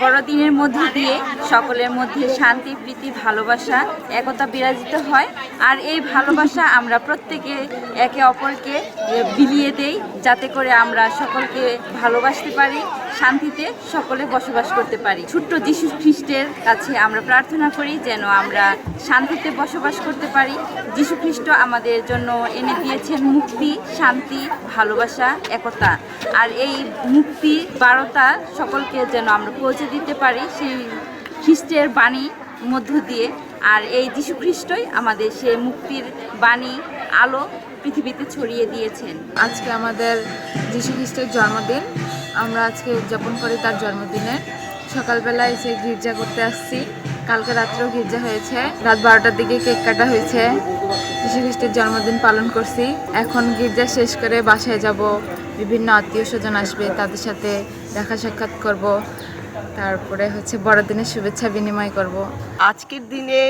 বড়দিনের মধ্যে দিয়ে সকলের মধ্যে শান্তি, প্রীতি, ভালোবাসা, একতা বিরাজিত হয়। আর এই ভালোবাসা আমরা প্রত্যেকে একে অপরকে বিলিয়ে দেই, যাতে করে আমরা সকলকে ভালোবাসতে পারি, শান্তিতে সকলে বসবাস করতে পারি। ছোট্ট যীশু খ্রিস্টের কাছে আমরা প্রার্থনা করি যেন আমরা শান্তিতে বসবাস করতে পারি। যীশু খ্রিস্ট আমাদের জন্য এনে দিয়েছেন মুক্তি, শান্তি, ভালোবাসা, একতা। আর এই মুক্তি বার্তা সকলকে যেন আমরা পৌঁছে দিতে পারি সেই খ্রিস্টের বাণী মধ্য দিয়ে। আর এই যীশু খ্রিস্টই আমাদের সেই মুক্তির বাণী, আলো পৃথিবীতে ছড়িয়ে দিয়েছেন। আজকে আমাদের যীশু খ্রিস্টের জন্মদিন, আমরা আজকে উদযাপন করি তার জন্মদিনে। সকালবেলায় এসে গির্জা করতে আসছি, কালকে রাত্রেও গির্জা হয়েছে, রাত 12টার দিকে কেক কাটা হয়েছে, যীশু খ্রিস্টের জন্মদিন পালন করছি। এখন গির্জা শেষ করে বাসায় যাব, বিভিন্ন আত্মীয় স্বজন আসবে, তাদের সাথে দেখা সাক্ষাৎ করব, তারপরে বড়দিনের শুভেচ্ছা বিনিময় করব। আজকের দিনে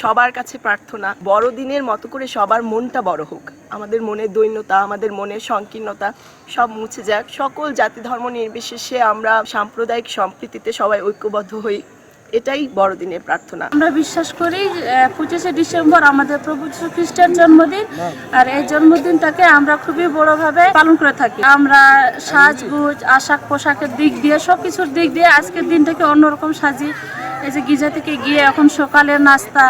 সবার কাছে প্রার্থনা, বড়দিনের মতো করে সবার মনটা বড় হোক। আমাদের মনের দৈন্যতা, আমাদের মনের সংকীর্ণতা সব মুছে যাক। সকল জাতি ধর্ম নির্বিশেষে আমরা সাম্প্রদায়িক সম্প্রীতিতে সবাই ঐক্যবদ্ধ হই, এটাই বড়দিনের প্রার্থনা। আমরা বিশ্বাস করি 25শে ডিসেম্বর আমাদের প্রভু যীশু খ্রিস্টের জন্মদিন, আর এই জন্মদিনটাকে আমরা খুবই বড়ভাবে পালন করে থাকি। আমরা সাজগুজ, আশাক পোশাকের দিক দিয়ে, সব কিছুর দিক দিয়ে আজকের দিনটাকে অন্যরকম সাজি। এই যে গির্জা থেকে গিয়ে এখন সকালের নাস্তা,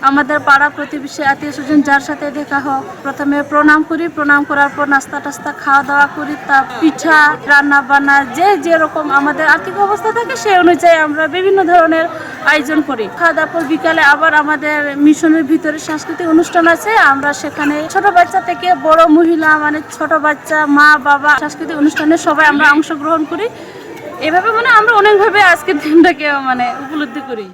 আমাদের পাড়া প্রতিবেশী আত্মীয় স্বজন যার সাথে দেখা হোক, প্রথমে প্রণাম করি, প্রণাম করার পর নাস্তা টাস্তা খাওয়া দাওয়া করি, তা পিঠা রান্না বান্না যে যেরকম আমাদের আর্থিক অবস্থা থাকে সেই অনুযায়ী আমরা বিভিন্ন ধরনের আয়োজন করি। খাওয়া দাওয়ার পর বিকালে আবার আমাদের মিশনের ভিতরে সাংস্কৃতিক অনুষ্ঠান আছে, আমরা সেখানে ছোট বাচ্চা থেকে বড় মহিলা, মানে ছোট বাচ্চা, মা বাবা, সাংস্কৃতিক অনুষ্ঠানে সবাই আমরা অংশগ্রহণ করি। এভাবে আমরা অনেকভাবে আজকের দিনটাকে উপলব্ধি করি।